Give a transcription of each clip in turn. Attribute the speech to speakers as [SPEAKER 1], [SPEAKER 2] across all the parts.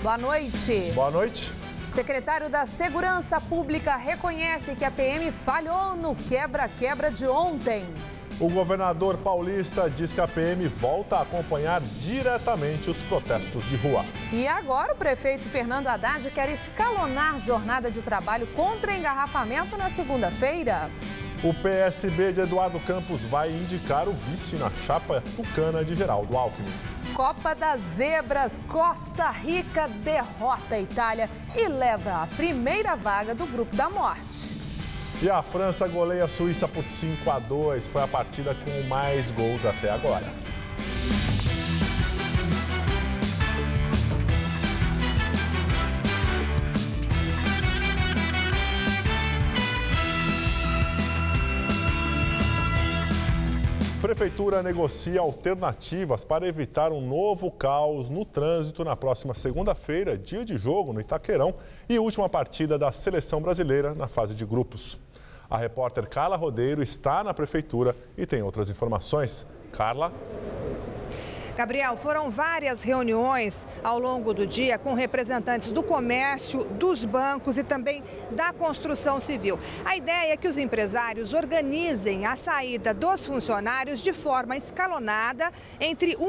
[SPEAKER 1] Boa noite.
[SPEAKER 2] Boa noite.
[SPEAKER 1] Secretário da Segurança Pública reconhece que a PM falhou no quebra-quebra de ontem.
[SPEAKER 2] O governador paulista diz que a PM volta a acompanhar diretamente os protestos de rua.
[SPEAKER 1] E agora o prefeito Fernando Haddad quer escalonar jornada de trabalho contra engarrafamento na segunda-feira.
[SPEAKER 2] O PSB de Eduardo Campos vai indicar o vice na chapa tucana de Geraldo Alckmin.
[SPEAKER 1] Copa das Zebras, Costa Rica derrota a Itália e leva a primeira vaga do Grupo da Morte.
[SPEAKER 2] E a França goleia a Suíça por 5-2. Foi a partida com mais gols até agora. Prefeitura negocia alternativas para evitar um novo caos no trânsito na próxima segunda-feira, dia de jogo no Itaquerão e última partida da Seleção Brasileira na fase de grupos. A repórter Carla Rodeiro está na Prefeitura e tem outras informações. Carla?
[SPEAKER 3] Gabriel, foram várias reuniões ao longo do dia com representantes do comércio, dos bancos e também da construção civil. A ideia é que os empresários organizem a saída dos funcionários de forma escalonada entre 1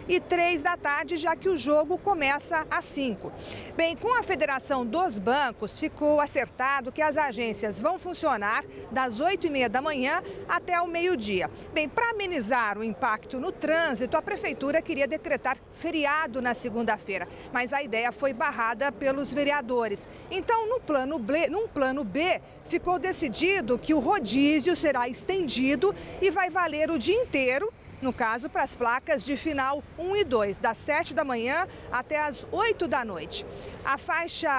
[SPEAKER 3] e 3 da tarde, já que o jogo começa às 5. Bem, com a Federação dos Bancos, ficou acertado que as agências vão funcionar das 8h30 da manhã até o meio-dia. Bem, para amenizar o impacto no trânsito, a Prefeitura queria decretar feriado na segunda-feira, mas a ideia foi barrada pelos vereadores. Então, num plano B, ficou decidido que o rodízio será estendido e vai valer o dia inteiro, no caso, para as placas de final 1 e 2, das 7 da manhã até as 8 da noite.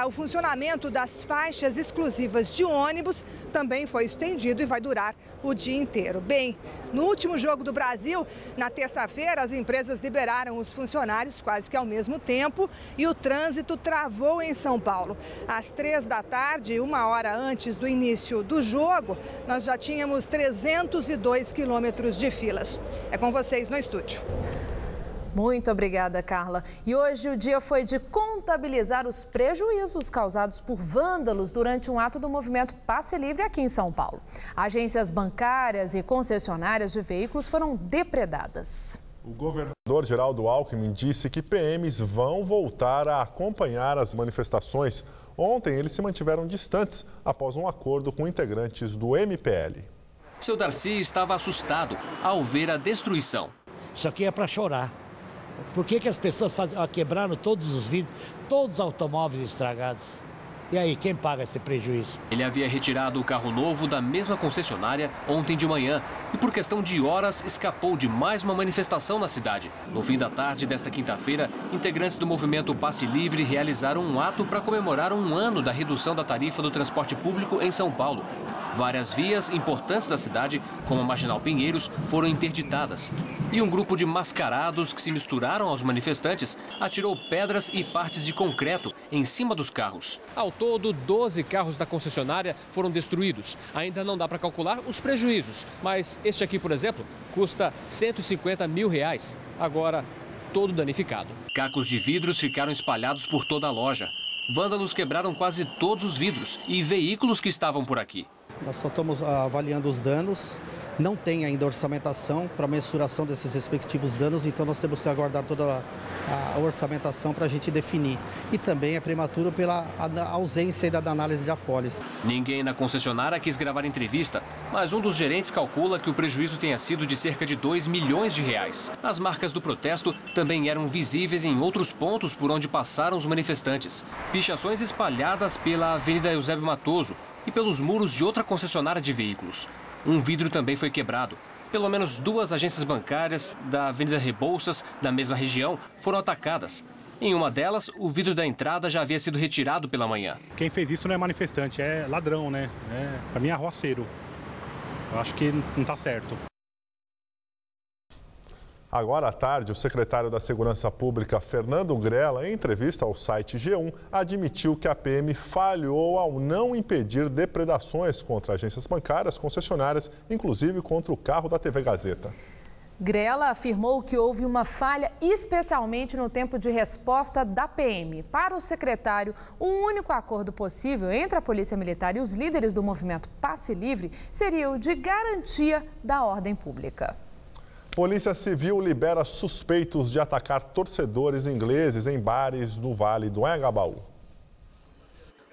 [SPEAKER 3] O funcionamento das faixas exclusivas de ônibus também foi estendido e vai durar o dia inteiro. Bem, no último jogo do Brasil, na terça-feira, as empresas liberaram os funcionários quase que ao mesmo tempo e o trânsito travou em São Paulo. Às 3 da tarde, 1 hora antes do início do jogo, nós já tínhamos 302 quilômetros de filas. É com vocês no estúdio.
[SPEAKER 1] Muito obrigada, Carla. E hoje o dia foi de contabilizar os prejuízos causados por vândalos durante um ato do movimento Passe Livre aqui em São Paulo. Agências bancárias e concessionárias de veículos foram depredadas.
[SPEAKER 2] O governador Geraldo Alckmin disse que PMs vão voltar a acompanhar as manifestações. Ontem eles se mantiveram distantes após um acordo com integrantes do MPL.
[SPEAKER 4] Seu Darcy estava assustado ao ver a destruição.
[SPEAKER 5] Isso aqui é para chorar. Por que as pessoas quebraram todos os vidros, todos os automóveis estragados? E aí, quem paga esse prejuízo?
[SPEAKER 4] Ele havia retirado o carro novo da mesma concessionária ontem de manhã e, por questão de horas, escapou de mais uma manifestação na cidade. No fim da tarde desta quinta-feira, integrantes do movimento Passe Livre realizaram um ato para comemorar um ano da redução da tarifa do transporte público em São Paulo. Várias vias importantes da cidade, como a Marginal Pinheiros, foram interditadas. E um grupo de mascarados que se misturaram aos manifestantes atirou pedras e partes de concreto em cima dos carros. Ao todo, 12 carros da concessionária foram destruídos. Ainda não dá para calcular os prejuízos, mas este aqui, por exemplo, custa R$150 mil. Agora, todo danificado. Cacos de vidros ficaram espalhados por toda a loja. Vândalos quebraram quase todos os vidros e veículos que estavam por aqui.
[SPEAKER 6] Nós só estamos avaliando os danos, não tem ainda orçamentação para mensuração desses respectivos danos, então nós temos que aguardar toda a orçamentação para a gente definir. E também é prematuro pela ausência da análise de apólice.
[SPEAKER 4] Ninguém na concessionária quis gravar entrevista, mas um dos gerentes calcula que o prejuízo tenha sido de cerca de R$2 milhões. As marcas do protesto também eram visíveis em outros pontos por onde passaram os manifestantes. Pichações espalhadas pela Avenida Eusébio Matoso e pelos muros de outra concessionária de veículos. Um vidro também foi quebrado. Pelo menos 2 agências bancárias da Avenida Rebouças, da mesma região, foram atacadas. Em uma delas, o vidro da entrada já havia sido retirado pela manhã.
[SPEAKER 7] Quem fez isso não é manifestante, é ladrão, né? Para mim é arruaceiro. Eu acho que não está certo.
[SPEAKER 2] Agora à tarde, o secretário da Segurança Pública, Fernando Grella, em entrevista ao site G1, admitiu que a PM falhou ao não impedir depredações contra agências bancárias, concessionárias, inclusive contra o carro da TV Gazeta.
[SPEAKER 1] Grella afirmou que houve uma falha, especialmente no tempo de resposta da PM. Para o secretário, o único acordo possível entre a Polícia Militar e os líderes do movimento Passe Livre seria o de garantia da ordem pública.
[SPEAKER 2] Polícia Civil libera suspeitos de atacar torcedores ingleses em bares no Vale do Anhangabaú.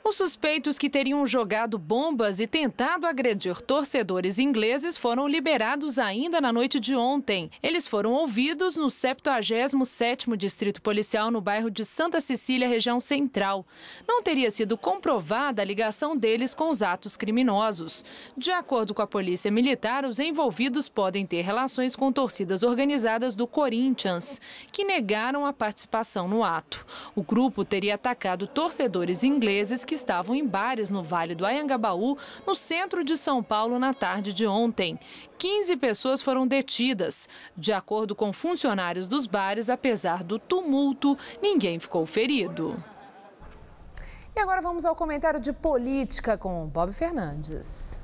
[SPEAKER 1] Os suspeitos que teriam jogado bombas e tentado agredir torcedores ingleses foram liberados ainda na noite de ontem. Eles foram ouvidos no 77º Distrito Policial no bairro de Santa Cecília, região central. Não teria sido comprovada a ligação deles com os atos criminosos. De acordo com a Polícia Militar, os envolvidos podem ter relações com torcidas organizadas do Corinthians, que negaram a participação no ato. O grupo teria atacado torcedores ingleses que estavam em bares no Vale do Anhangabaú, no centro de São Paulo, na tarde de ontem. 15 pessoas foram detidas. De acordo com funcionários dos bares, apesar do tumulto, ninguém ficou ferido. E agora vamos ao comentário de política com Bob Fernandes.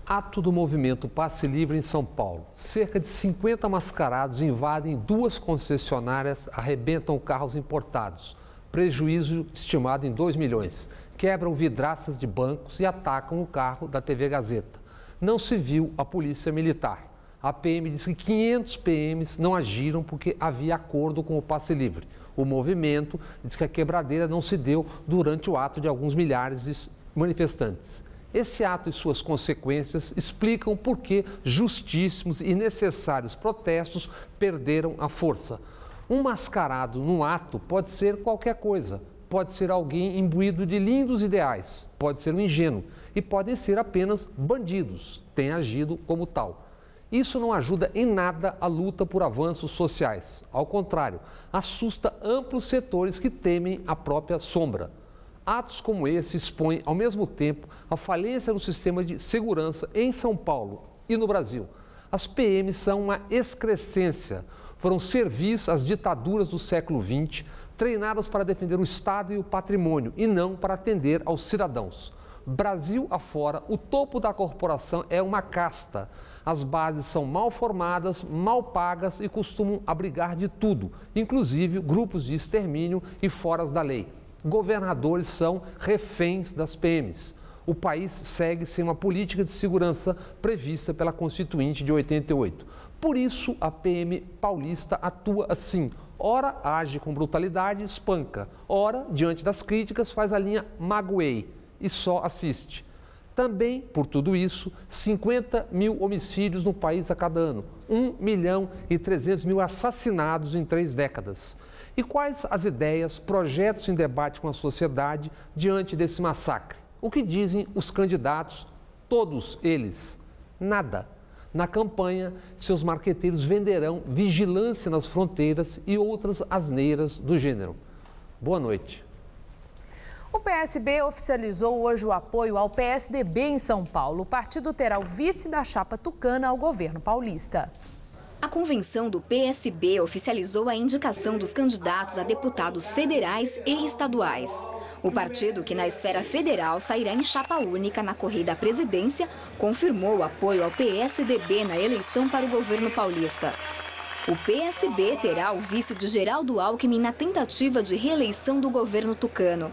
[SPEAKER 8] Ato do movimento Passe Livre em São Paulo. Cerca de 50 mascarados invadem 2 concessionárias, arrebentam carros importados. Prejuízo estimado em 2 milhões. Quebram vidraças de bancos e atacam o carro da TV Gazeta. Não se viu a polícia militar. A PM diz que 500 PMs não agiram porque havia acordo com o Passe Livre. O movimento diz que a quebradeira não se deu durante o ato de alguns milhares de manifestantes. Esse ato e suas consequências explicam por que justíssimos e necessários protestos perderam a força. Um mascarado no ato pode ser qualquer coisa. Pode ser alguém imbuído de lindos ideais, pode ser um ingênuo e podem ser apenas bandidos, têm agido como tal. Isso não ajuda em nada a luta por avanços sociais. Ao contrário, assusta amplos setores que temem a própria sombra. Atos como esse expõem, ao mesmo tempo, a falência do sistema de segurança em São Paulo e no Brasil. As PMs são uma excrescência. Foram servis às ditaduras do século XX, treinadas para defender o Estado e o patrimônio e não para atender aos cidadãos. Brasil afora, o topo da corporação é uma casta. As bases são mal formadas, mal pagas e costumam abrigar de tudo, inclusive grupos de extermínio e foras da lei. Governadores são reféns das PMs. O país segue sem uma política de segurança prevista pela Constituinte de 88. Por isso, a PM paulista atua assim. Ora age com brutalidade e espanca. Ora, diante das críticas, faz a linha magoei e só assiste. Também, por tudo isso, 50 mil homicídios no país a cada ano. 1.300.000 assassinados em 3 décadas. E quais as ideias, projetos em debate com a sociedade diante desse massacre? O que dizem os candidatos, todos eles? Nada. Na campanha, seus marqueteiros venderão vigilância nas fronteiras e outras asneiras do gênero. Boa noite.
[SPEAKER 1] O PSB oficializou hoje o apoio ao PSDB em São Paulo. O partido terá o vice da chapa tucana ao governo paulista.
[SPEAKER 9] A convenção do PSB oficializou a indicação dos candidatos a deputados federais e estaduais. O partido, que na esfera federal sairá em chapa única na corrida à presidência, confirmou o apoio ao PSDB na eleição para o governo paulista. O PSB terá o vice de Geraldo Alckmin na tentativa de reeleição do governo tucano.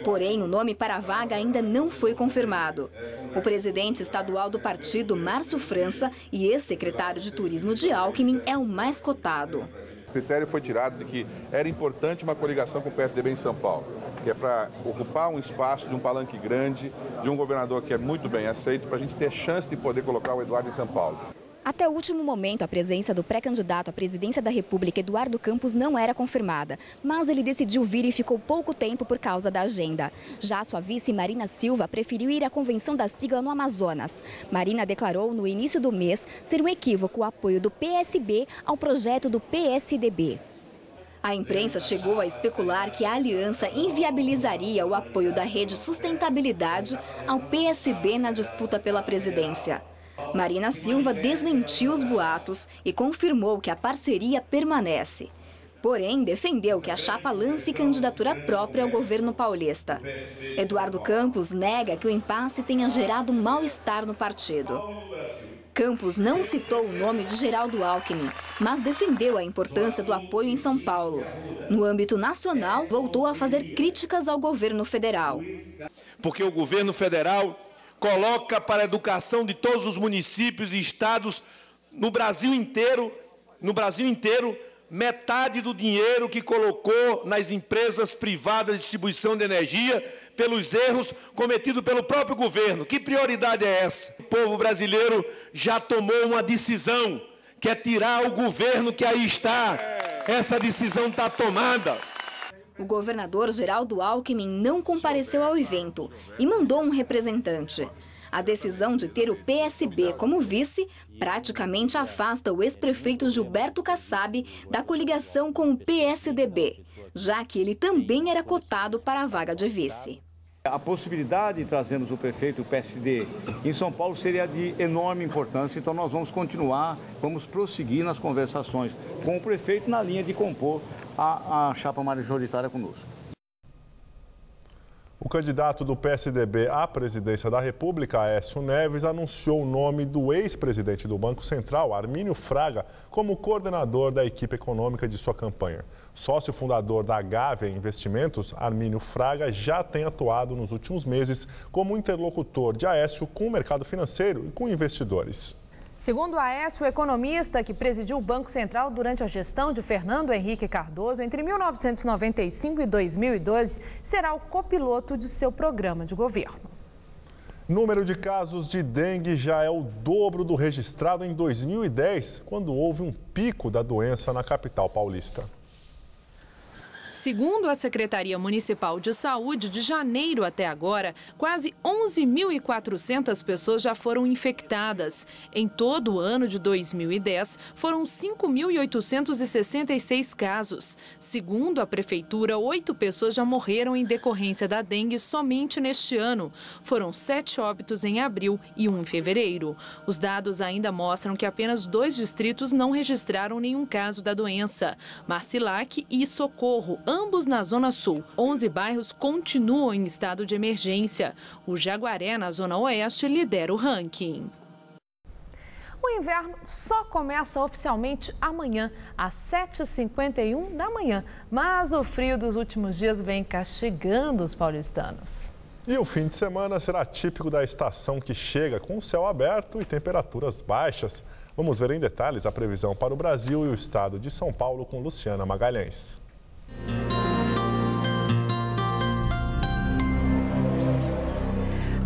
[SPEAKER 9] Porém, o nome para a vaga ainda não foi confirmado. O presidente estadual do partido, Márcio França, e ex-secretário de Turismo de Alckmin, é o mais cotado.
[SPEAKER 10] O critério foi tirado de que era importante uma coligação com o PSDB em São Paulo, que é para ocupar um espaço de um palanque grande, de um governador que é muito bem aceito, para a gente ter chance de poder colocar o Eduardo em São Paulo.
[SPEAKER 9] Até o último momento, a presença do pré-candidato à presidência da República, Eduardo Campos, não era confirmada. Mas ele decidiu vir e ficou pouco tempo por causa da agenda. Já sua vice, Marina Silva, preferiu ir à convenção da sigla no Amazonas. Marina declarou no início do mês ser um equívoco o apoio do PSB ao projeto do PSDB. A imprensa chegou a especular que a aliança inviabilizaria o apoio da Rede Sustentabilidade ao PSB na disputa pela presidência. Marina Silva desmentiu os boatos e confirmou que a parceria permanece. Porém, defendeu que a chapa lance candidatura própria ao governo paulista. Eduardo Campos nega que o impasse tenha gerado mal-estar no partido. Campos não citou o nome de Geraldo Alckmin, mas defendeu a importância do apoio em São Paulo. No âmbito nacional, voltou a fazer críticas ao governo federal.
[SPEAKER 11] Porque o governo federal coloca para a educação de todos os municípios e estados no Brasil inteiro, metade do dinheiro que colocou nas empresas privadas de distribuição de energia pelos erros cometidos pelo próprio governo. Que prioridade é essa? O povo brasileiro já tomou uma decisão, que é tirar o governo que aí está. Essa decisão está tomada.
[SPEAKER 9] O governador Geraldo Alckmin não compareceu ao evento e mandou um representante. A decisão de ter o PSB como vice praticamente afasta o ex-prefeito Gilberto Kassab da coligação com o PSDB, já que ele também era cotado para a vaga de vice.
[SPEAKER 12] A possibilidade de trazermos o prefeito do PSD em São Paulo seria de enorme importância, então nós vamos prosseguir nas conversações com o prefeito na linha de compor a chapa majoritária conosco.
[SPEAKER 2] O candidato do PSDB à presidência da República, Aécio Neves, anunciou o nome do ex-presidente do Banco Central, Armínio Fraga, como coordenador da equipe econômica de sua campanha. Sócio fundador da Gávea Investimentos, Armínio Fraga já tem atuado nos últimos meses como interlocutor de Aécio com o mercado financeiro e com investidores.
[SPEAKER 1] Segundo Aécio, o economista que presidiu o Banco Central durante a gestão de Fernando Henrique Cardoso entre 1995 e 2012, será o copiloto de seu programa de governo.
[SPEAKER 2] O número de casos de dengue já é o dobro do registrado em 2010, quando houve um pico da doença na capital paulista.
[SPEAKER 13] Segundo a Secretaria Municipal de Saúde, de janeiro até agora, quase 11.400 pessoas já foram infectadas. Em todo o ano de 2010, foram 5.866 casos. Segundo a Prefeitura, 8 pessoas já morreram em decorrência da dengue somente neste ano. Foram 7 óbitos em abril e 1 em fevereiro. Os dados ainda mostram que apenas 2 distritos não registraram nenhum caso da doença: Marcilac e Socorro, ambos na Zona Sul. 11 bairros continuam em estado de emergência. O Jaguaré, na Zona Oeste, lidera o ranking.
[SPEAKER 1] O inverno só começa oficialmente amanhã, às 7h51 da manhã. Mas o frio dos últimos dias vem castigando os paulistanos.
[SPEAKER 2] E o fim de semana será típico da estação que chega com o céu aberto e temperaturas baixas. Vamos ver em detalhes a previsão para o Brasil e o estado de São Paulo com Luciana Magalhães.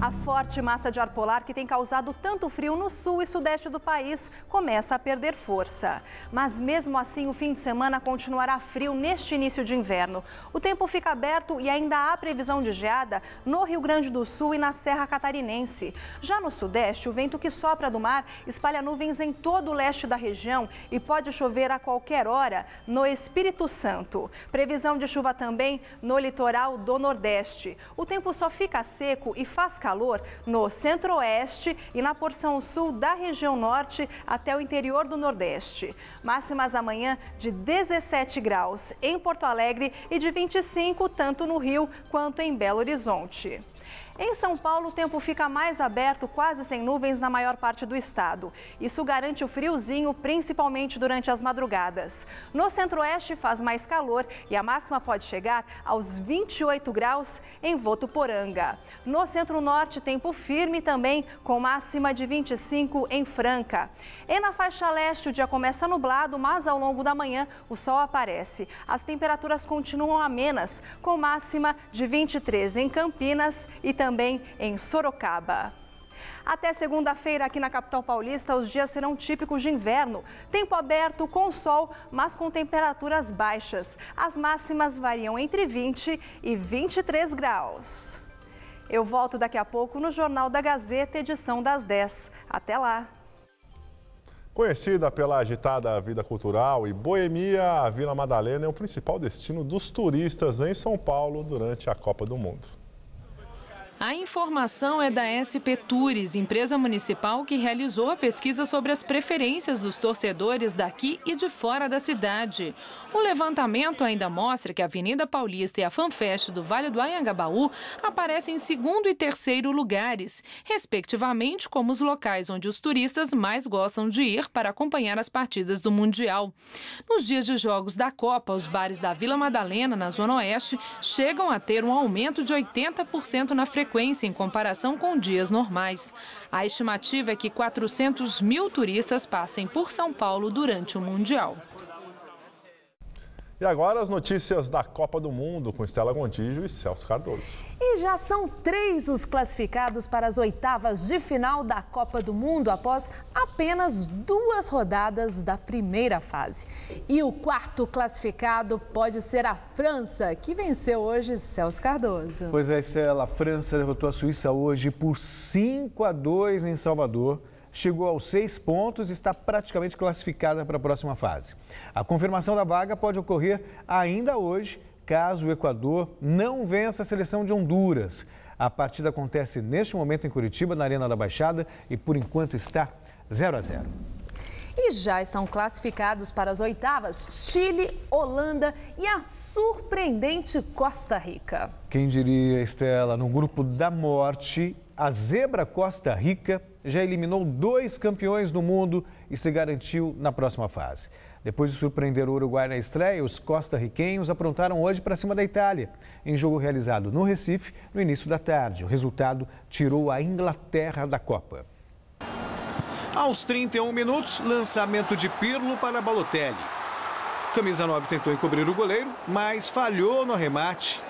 [SPEAKER 14] A forte massa de ar polar que tem causado tanto frio no sul e sudeste do país começa a perder força. Mas mesmo assim, o fim de semana continuará frio neste início de inverno. O tempo fica aberto e ainda há previsão de geada no Rio Grande do Sul e na Serra Catarinense. Já no sudeste, o vento que sopra do mar espalha nuvens em todo o leste da região e pode chover a qualquer hora no Espírito Santo. Previsão de chuva também no litoral do Nordeste. O tempo só fica seco e faz calor no centro-oeste e na porção sul da região norte até o interior do Nordeste. Máximas amanhã de 17 graus em Porto Alegre e de 25 tanto no Rio quanto em Belo Horizonte. Em São Paulo, o tempo fica mais aberto, quase sem nuvens na maior parte do estado. Isso garante o friozinho, principalmente durante as madrugadas. No centro-oeste faz mais calor e a máxima pode chegar aos 28 graus em Votuporanga. No centro-norte, tempo firme também, com máxima de 25 em Franca. E na faixa leste, o dia começa nublado, mas ao longo da manhã o sol aparece. As temperaturas continuam amenas, com máxima de 23 em Campinas e também em Sorocaba. Até segunda-feira aqui na capital paulista, os dias serão típicos de inverno. Tempo aberto com sol, mas com temperaturas baixas. As máximas variam entre 20 e 23 graus. Eu volto daqui a pouco no Jornal da Gazeta, edição das 10. Até lá!
[SPEAKER 2] Conhecida pela agitada vida cultural e boemia, a Vila Madalena é o principal destino dos turistas em São Paulo durante a Copa do Mundo.
[SPEAKER 13] A informação é da SP Tours, empresa municipal que realizou a pesquisa sobre as preferências dos torcedores daqui e de fora da cidade. O levantamento ainda mostra que a Avenida Paulista e a FanFest do Vale do Anhangabaú aparecem em segundo e terceiro lugares, respectivamente, como os locais onde os turistas mais gostam de ir para acompanhar as partidas do Mundial. Nos dias de jogos da Copa, os bares da Vila Madalena, na Zona Oeste, chegam a ter um aumento de 80% na frequência em comparação com dias normais. A estimativa é que 400 mil turistas passem por São Paulo durante o Mundial.
[SPEAKER 2] E agora as notícias da Copa do Mundo com Estela Gontijo e Celso Cardoso.
[SPEAKER 1] E já são 3 os classificados para as oitavas de final da Copa do Mundo após apenas 2 rodadas da primeira fase. E o 4º classificado pode ser a França, que venceu hoje Celso Cardoso.
[SPEAKER 15] Pois é, Estela, a França derrotou a Suíça hoje por 5-2 em Salvador. Chegou aos 6 pontos e está praticamente classificada para a próxima fase. A confirmação da vaga pode ocorrer ainda hoje, caso o Equador não vença a seleção de Honduras. A partida acontece neste momento em Curitiba, na Arena da Baixada, e por enquanto está 0-0.
[SPEAKER 1] E já estão classificados para as oitavas Chile, Holanda e a surpreendente Costa Rica.
[SPEAKER 15] Quem diria, Estela, no grupo da morte, a zebra Costa Rica já eliminou 2 campeões do mundo e se garantiu na próxima fase. Depois de surpreender o Uruguai na estreia, os costarriquenhos aprontaram hoje para cima da Itália, em jogo realizado no Recife no início da tarde. O resultado tirou a Inglaterra da Copa.
[SPEAKER 16] Aos 31 minutos, lançamento de Pirlo para Balotelli. Camisa 9 tentou encobrir o goleiro, mas falhou no arremate.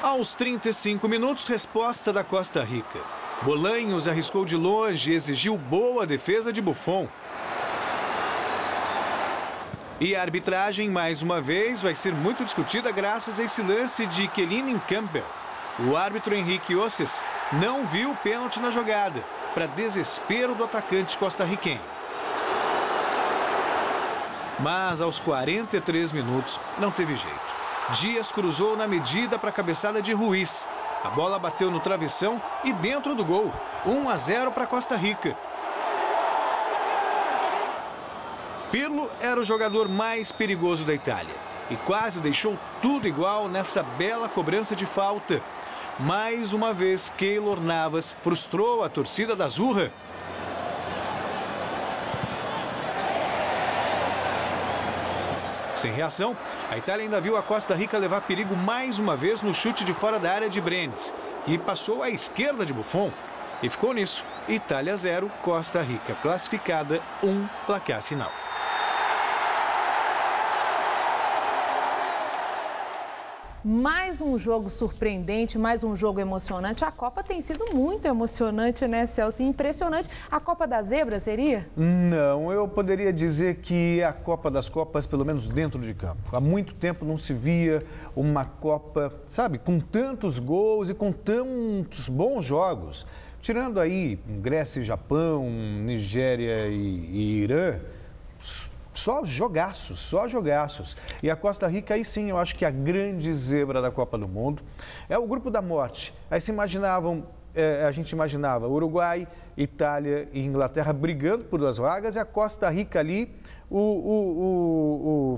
[SPEAKER 16] Aos 35 minutos, resposta da Costa Rica. Bolanhos arriscou de longe e exigiu boa defesa de Buffon. E a arbitragem, mais uma vez, vai ser muito discutida graças a esse lance de Kellyn Campbell. O árbitro Henrique Osses não viu o pênalti na jogada, para desespero do atacante costarriquenho. Mas aos 43 minutos, não teve jeito. Dias cruzou na medida para a cabeçada de Ruiz. A bola bateu no travessão e dentro do gol. 1-0 para Costa Rica. Pirlo era o jogador mais perigoso da Itália e quase deixou tudo igual nessa bela cobrança de falta. Mais uma vez, Keylor Navas frustrou a torcida da Azurra. Sem reação, a Itália ainda viu a Costa Rica levar perigo mais uma vez no chute de fora da área de Brenes, que passou à esquerda de Buffon. E ficou nisso. Itália 0, Costa Rica classificada 1, placar final.
[SPEAKER 1] Mais um jogo surpreendente, mais um jogo emocionante. A Copa tem sido muito emocionante, né, Celso? Impressionante. A Copa das Zebras seria?
[SPEAKER 15] Não, eu poderia dizer que é a Copa das Copas, pelo menos dentro de campo. Há muito tempo não se via uma Copa, sabe, com tantos gols e com tantos bons jogos. Tirando aí Grécia e Japão, Nigéria e Irã, só jogaços, só jogaços. E a Costa Rica, aí sim, eu acho que é a grande zebra da Copa do Mundo. É o grupo da morte. Aí a gente imaginava Uruguai, Itália e Inglaterra brigando por 2 vagas e a Costa Rica ali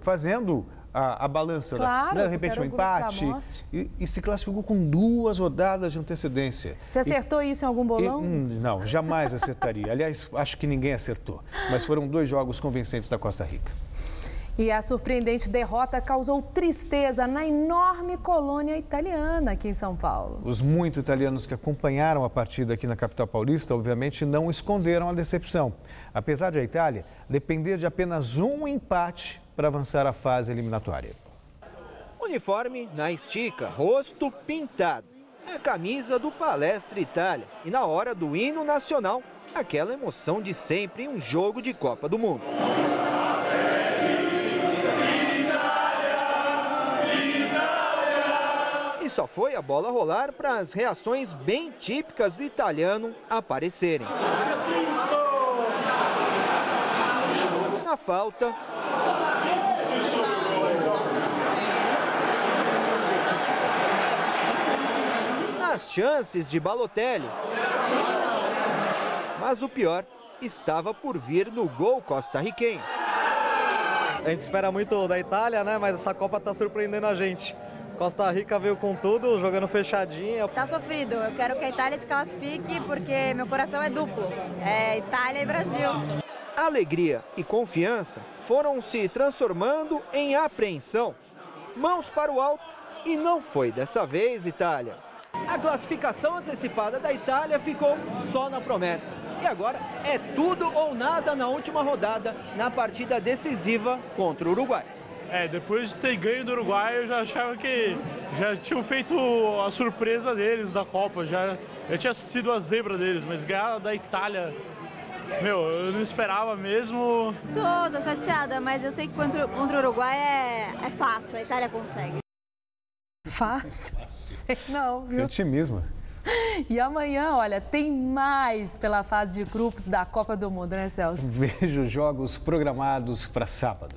[SPEAKER 15] fazendo a balança,
[SPEAKER 1] claro,
[SPEAKER 15] de repente um empate e se classificou com 2 rodadas de antecedência.
[SPEAKER 1] Você acertou isso em algum bolão?
[SPEAKER 15] Não, jamais acertaria. Aliás, acho que ninguém acertou. Mas foram 2 jogos convincentes da Costa Rica.
[SPEAKER 1] E a surpreendente derrota causou tristeza na enorme colônia italiana aqui em São Paulo.
[SPEAKER 15] Os muitos italianos que acompanharam a partida aqui na capital paulista, obviamente, não esconderam a decepção. Apesar de a Itália depender de apenas um empate para avançar a fase eliminatória.
[SPEAKER 17] Uniforme na estica, rosto pintado. É a camisa do Palestra Itália. E na hora do hino nacional, aquela emoção de sempre em um jogo de Copa do Mundo. E só foi a bola rolar para as reações bem típicas do italiano aparecerem. Na falta, nas chances de Balotelli. Mas o pior estava por vir no gol costarriquenho.
[SPEAKER 18] A gente espera muito da Itália, né? Mas essa Copa tá surpreendendo a gente. Costa Rica veio com tudo, jogando fechadinha.
[SPEAKER 19] Tá sofrido. Eu quero que a Itália se classifique porque meu coração é duplo. É Itália e Brasil.
[SPEAKER 17] Alegria e confiança foram se transformando em apreensão. Mãos para o alto e não foi dessa vez, Itália. A classificação antecipada da Itália ficou só na promessa. E agora é tudo ou nada na última rodada, na partida decisiva contra o Uruguai.
[SPEAKER 20] Depois de ter ganho do Uruguai, eu já achava que já tinham feito a surpresa deles da Copa. Já tinha sido a zebra deles, mas ganhar da Itália, eu não esperava mesmo.
[SPEAKER 19] Tô chateada, mas eu sei que contra o Uruguai é fácil, a Itália consegue.
[SPEAKER 1] Fácil? Sei não, viu?
[SPEAKER 15] Otimismo.
[SPEAKER 1] E amanhã, olha, tem mais pela fase de grupos da Copa do Mundo, né, Celso?
[SPEAKER 15] Vejo jogos programados para sábado.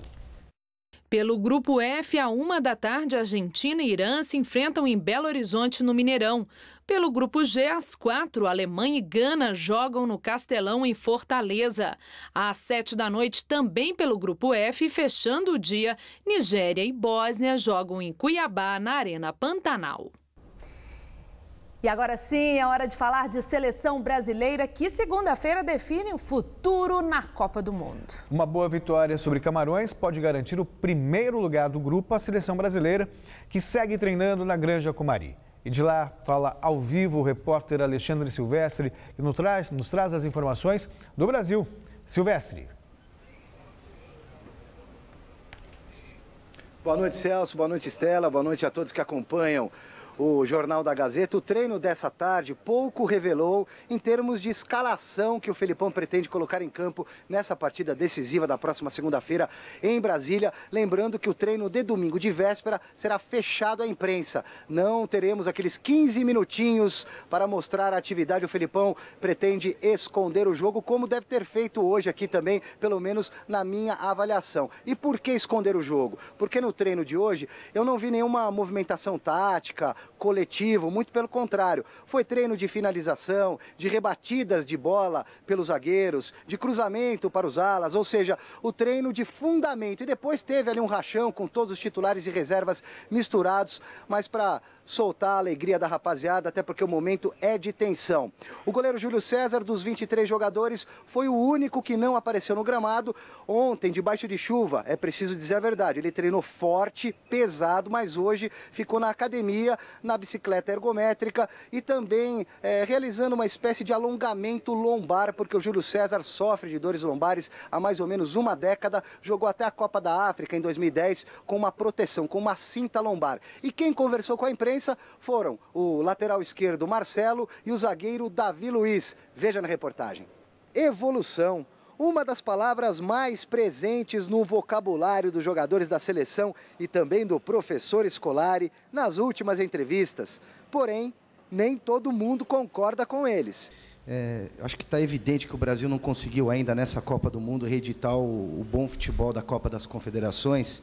[SPEAKER 13] Pelo grupo F, à 13h, Argentina e Irã se enfrentam em Belo Horizonte, no Mineirão. Pelo grupo G, às 4h, Alemanha e Gana jogam no Castelão, em Fortaleza. Às 7h, também pelo grupo F, fechando o dia, Nigéria e Bósnia jogam em Cuiabá, na Arena Pantanal.
[SPEAKER 1] E agora sim, é hora de falar de seleção brasileira, que segunda-feira define o futuro na Copa do Mundo.
[SPEAKER 15] Uma boa vitória sobre Camarões pode garantir o primeiro lugar do grupo à seleção brasileira, que segue treinando na Granja Comari. E de lá fala ao vivo o repórter Alexandre Silvestre, que nos traz as informações do Brasil. Silvestre.
[SPEAKER 21] Boa noite, Celso. Boa noite, Estela. Boa noite a todos que acompanham o Jornal da Gazeta. O treino dessa tarde pouco revelou em termos de escalação que o Felipão pretende colocar em campo nessa partida decisiva da próxima segunda-feira em Brasília. Lembrando que o treino de domingo de véspera será fechado à imprensa. Não teremos aqueles 15 minutinhos para mostrar a atividade. O Felipão pretende esconder o jogo, como deve ter feito hoje aqui também, pelo menos na minha avaliação. E por que esconder o jogo? Porque no treino de hoje eu não vi nenhuma movimentação tática, coletivo, muito pelo contrário. Foi treino de finalização, de rebatidas de bola pelos zagueiros, de cruzamento para os alas, ou seja, o treino de fundamento. E depois teve ali um rachão com todos os titulares e reservas misturados, mas para soltar a alegria da rapaziada, até porque o momento é de tensão. O goleiro Júlio César, dos 23 jogadores, foi o único que não apareceu no gramado ontem, debaixo de chuva. É preciso dizer a verdade, ele treinou forte, pesado, mas hoje ficou na academia, na bicicleta ergométrica e também realizando uma espécie de alongamento lombar, porque o Júlio César sofre de dores lombares há mais ou menos uma década, jogou até a Copa da África em 2010 com uma proteção, com uma cinta lombar. E quem conversou com a imprensa foram o lateral esquerdo Marcelo e o zagueiro Davi Luiz. Veja na reportagem. Evolução, uma das palavras mais presentes no vocabulário dos jogadores da seleção e também do professor Scolari nas últimas entrevistas. Porém, nem todo mundo concorda com eles. Acho que está evidente que o Brasil não conseguiu ainda nessa Copa do Mundo reeditar o bom futebol da Copa das Confederações.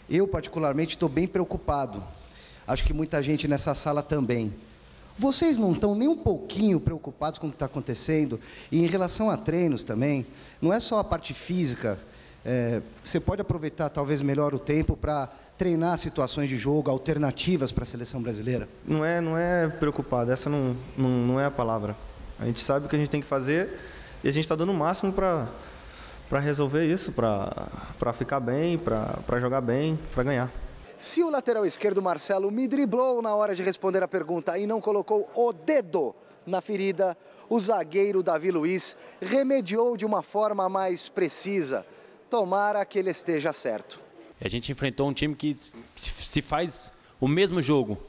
[SPEAKER 21] Eu, particularmente, estou bem preocupado. Acho que muita gente nessa sala também. Vocês não estão nem um pouquinho preocupados com o que está acontecendo? E em relação a treinos também, não é só a parte física. Você pode aproveitar talvez melhor o tempo para treinar situações de jogo alternativas para a seleção brasileira?
[SPEAKER 18] Não é preocupado, essa não é a palavra. A gente sabe o que a gente tem que fazer e a gente está dando o máximo para resolver isso, para ficar bem, para jogar bem, para ganhar.
[SPEAKER 21] Se o lateral esquerdo Marcelo me driblou na hora de responder a pergunta e não colocou o dedo na ferida, o zagueiro Davi Luiz remediou de uma forma mais precisa. Tomara que ele esteja certo.
[SPEAKER 22] A gente enfrentou um time que se faz o mesmo jogo.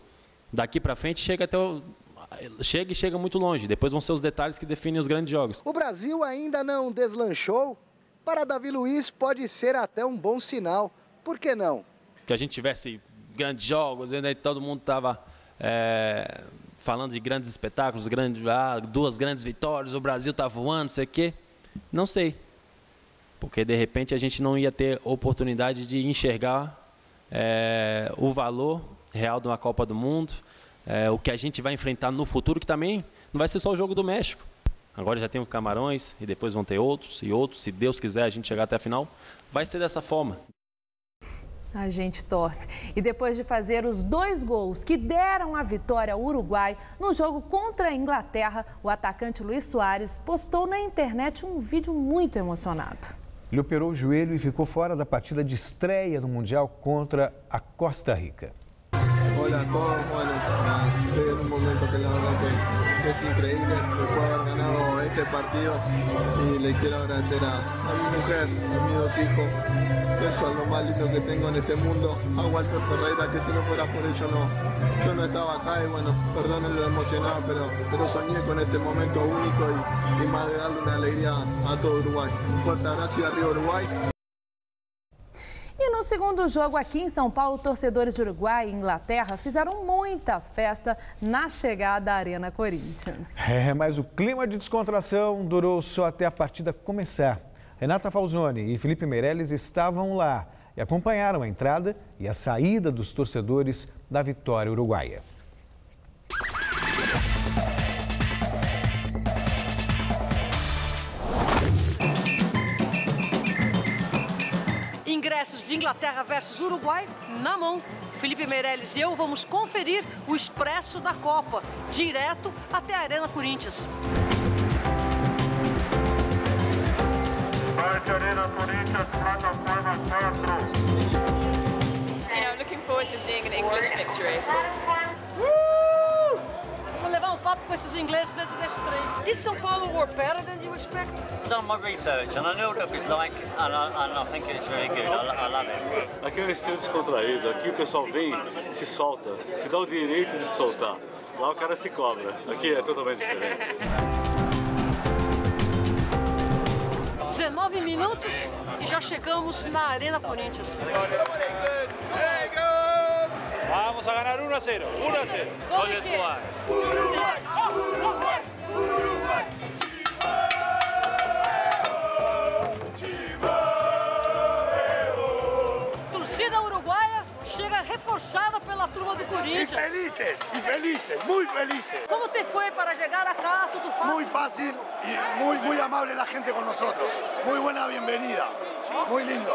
[SPEAKER 22] Daqui para frente chega muito longe. Depois vão ser os detalhes que definem os grandes jogos.
[SPEAKER 21] O Brasil ainda não deslanchou. Para Davi Luiz pode ser até um bom sinal. Por que não?
[SPEAKER 22] Que a gente tivesse grandes jogos, todo mundo estava falando de grandes espetáculos, duas grandes vitórias, o Brasil está voando, não sei o quê. Não sei, porque de repente a gente não ia ter oportunidade de enxergar o valor real de uma Copa do Mundo, o que a gente vai enfrentar no futuro, que também não vai ser só o jogo do México. Agora já tem o Camarões e depois vão ter outros e outros. Se Deus quiser a gente chegar até a final, vai ser dessa forma.
[SPEAKER 1] A gente torce. E depois de fazer os 2 gols que deram a vitória ao Uruguai no jogo contra a Inglaterra, o atacante Luis Soares postou na internet um vídeo muito emocionado.
[SPEAKER 15] Ele operou o joelho e ficou fora da partida de estreia no Mundial contra a Costa Rica.
[SPEAKER 3] Hola a todos, bueno, estoy en un momento que la verdad que es increíble después de haber ganado este partido y le quiero agradecer a mi mujer, a mis 2 hijos, que eso es lo más lindo que tengo en este mundo, a Walter Ferreira, que si no fuera por ello yo no estaba acá y bueno, perdonen lo emocionado, pero soñé con este momento único y más de darle una alegría a todo Uruguay. Un fuerte abrazo y arriba Uruguay.
[SPEAKER 1] E no segundo jogo aqui em São Paulo, torcedores de Uruguai e Inglaterra fizeram muita festa na chegada à Arena Corinthians.
[SPEAKER 15] Mas o clima de descontração durou só até a partida começar. Renata Falzoni e Felipe Meirelles estavam lá e acompanharam a entrada e a saída dos torcedores da vitória uruguaia.
[SPEAKER 5] Ingressos de Inglaterra versus Uruguai na mão. Felipe Meirelles e eu vamos conferir o expresso da Copa, direto até a Arena Corinthians.
[SPEAKER 23] Arena Corinthians, plataforma 4.
[SPEAKER 24] You know, looking forward to seeing an English victory, of course.
[SPEAKER 5] Vamos levar um papo com esses ingleses dentro desse trem. Did São Paulo work better than you expect?
[SPEAKER 25] I've done my research and I know what it was like and I think it's very good. I love it.
[SPEAKER 26] Aqui é um estilo descontraído. Aqui o pessoal vem, se solta, se dá o direito de soltar. Lá o cara se cobra. Aqui é totalmente diferente.
[SPEAKER 5] 19 minutos e já chegamos na Arena Corinthians.
[SPEAKER 23] Vamos a ganar 1-0. 1-0.
[SPEAKER 5] Gol de quê? Torcida uruguaia chega reforçada pela turma do Corinthians.
[SPEAKER 27] Y felices, muy felices.
[SPEAKER 5] Como te foi para chegar acá? Tudo fácil?
[SPEAKER 27] Muy fácil y muy amable la gente con nosotros. Muy buena bienvenida. Muy lindo.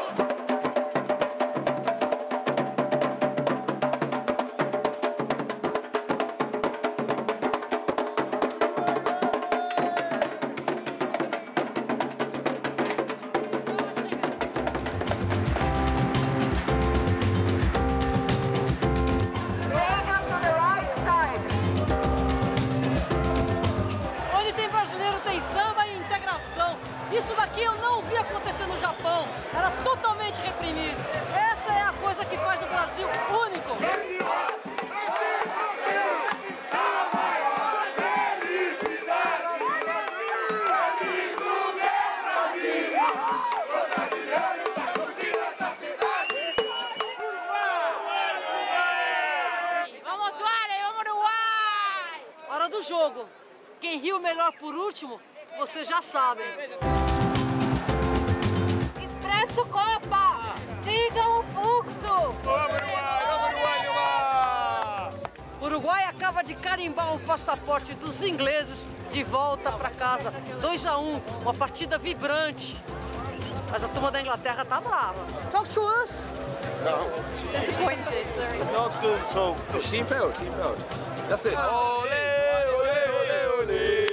[SPEAKER 5] Isso daqui eu não vi acontecer no Japão. Era totalmente reprimido. Essa é a coisa que faz o Brasil único.
[SPEAKER 24] Vamos, Suárez, vamos, Uruguai!
[SPEAKER 5] Hora do jogo. Quem riu melhor por último, vocês já sabem.
[SPEAKER 24] Expresso Copa! Sigam o fluxo!
[SPEAKER 23] Vamos, Uruguai! Vamos, Uruguai!
[SPEAKER 5] O Uruguai acaba de carimbar o passaporte dos ingleses de volta para casa. 2-1, uma partida vibrante. Mas a turma da Inglaterra tá brava. Talk to us.
[SPEAKER 24] No. Disappointed.
[SPEAKER 26] Not good, so team failed. That's it. Olé, olé, olé, olé.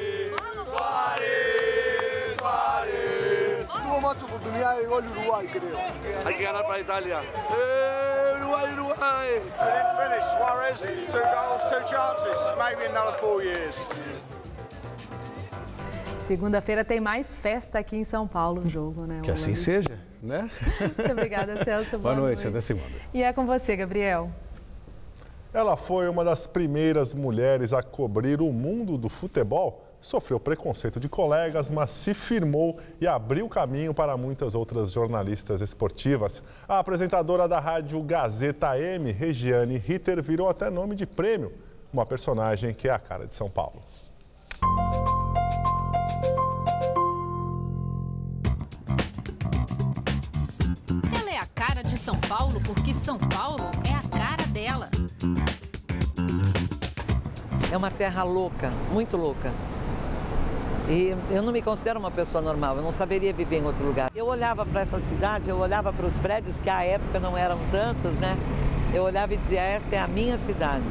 [SPEAKER 27] Tuvo más oportunidades de gol Uruguay, creo.
[SPEAKER 26] Hay que ganar para Italia. Uruguay, Uruguay.
[SPEAKER 27] They didn't finish. Suarez, 2 goals, 2 chances. Maybe another 4 years.
[SPEAKER 1] Segunda-feira tem mais festa aqui em São Paulo, o jogo, né?
[SPEAKER 15] Que assim seja, né?
[SPEAKER 1] Muito obrigada, Celso.
[SPEAKER 15] Boa noite, até segunda.
[SPEAKER 1] E é com você, Gabriel.
[SPEAKER 2] Ela foi uma das primeiras mulheres a cobrir o mundo do futebol. Sofreu preconceito de colegas, mas se firmou e abriu caminho para muitas outras jornalistas esportivas. A apresentadora da rádio Gazeta M, Regiane Ritter, virou até nome de prêmio, uma personagem que é a cara de São Paulo.
[SPEAKER 13] Ela é a cara de São Paulo porque São Paulo é a cara dela.
[SPEAKER 4] É uma terra louca, muito louca. E eu não me considero uma pessoa normal, eu não saberia viver em outro lugar. Eu olhava para essa cidade, eu olhava para os prédios, que à época não eram tantos, né? Eu olhava e dizia, esta é a minha cidade.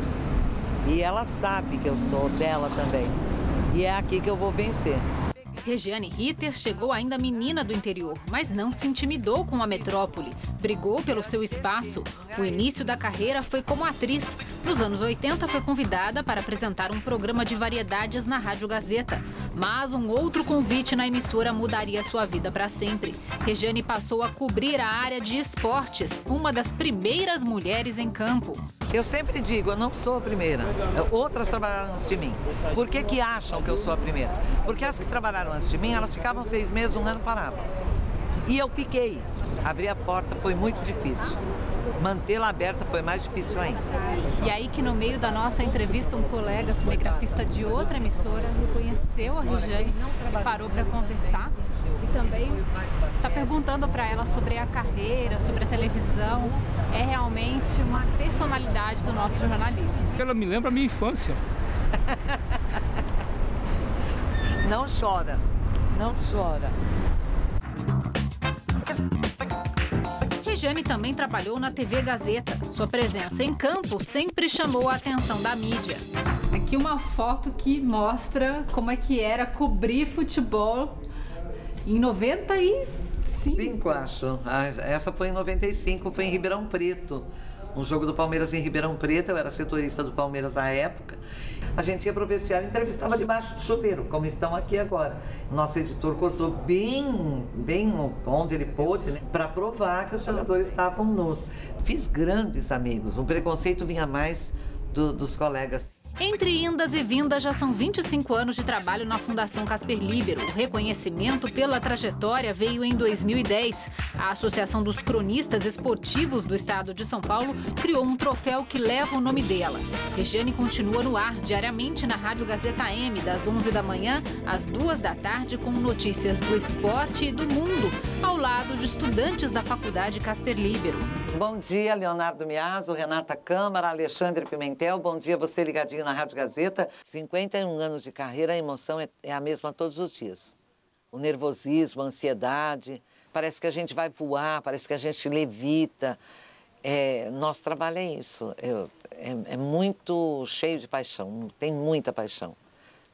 [SPEAKER 4] E ela sabe que eu sou dela também. E é aqui que eu vou vencer.
[SPEAKER 13] Regiane Ritter chegou ainda menina do interior, mas não se intimidou com a metrópole. Brigou pelo seu espaço. O início da carreira foi como atriz. Nos anos 80, foi convidada para apresentar um programa de variedades na Rádio Gazeta. Mas um outro convite na emissora mudaria sua vida para sempre. Regiane passou a cobrir a área de esportes, uma das primeiras mulheres em campo.
[SPEAKER 4] Eu sempre digo, eu não sou a primeira. Outras trabalharam antes de mim. Por que acham que eu sou a primeira? Porque as que trabalharam antes de mim, elas ficavam 6 meses, 1 ano, paravam. E eu fiquei. Abrir a porta foi muito difícil. Mantê-la aberta foi mais difícil ainda.
[SPEAKER 13] E aí que no meio da nossa entrevista, um colega cinegrafista de outra emissora reconheceu a Regiane e parou para conversar. E também está perguntando para ela sobre a carreira, sobre a televisão. É realmente uma personalidade do nosso jornalismo.
[SPEAKER 6] Ela me lembra a minha infância.
[SPEAKER 4] Não chora, não chora.
[SPEAKER 13] Regiane também trabalhou na TV Gazeta. Sua presença em campo sempre chamou a atenção da mídia. Aqui uma foto que mostra como é que era cobrir futebol em 95.
[SPEAKER 4] Acho. Essa foi em 95, foi em Ribeirão Preto. Um jogo do Palmeiras em Ribeirão Preto, eu era setorista do Palmeiras na época. A gente ia para o vestiário e entrevistava debaixo do chuveiro, como estão aqui agora. Nosso editor cortou bem onde ele pôde, né, para provar que os jogadores estavam nus. Fiz grandes amigos, o preconceito vinha mais dos colegas.
[SPEAKER 13] Entre indas e vindas, já são 25 anos de trabalho na Fundação Casper Libero. O reconhecimento pela trajetória veio em 2010. A Associação dos Cronistas Esportivos do Estado de São Paulo criou um troféu que leva o nome dela. Regiane continua no ar diariamente na Rádio Gazeta AM, das 11 da manhã às 2 da tarde, com notícias do esporte e do mundo, ao lado de estudantes da Faculdade Casper Libero.
[SPEAKER 4] Bom dia, Leonardo Miazzo, Renata Câmara, Alexandre Pimentel. Bom dia, você ligadinho na Rádio Gazeta. 51 anos de carreira, a emoção é a mesma todos os dias. O nervosismo, a ansiedade, parece que a gente vai voar, parece que a gente levita. Nosso trabalho é isso, é muito cheio de paixão, tem muita paixão.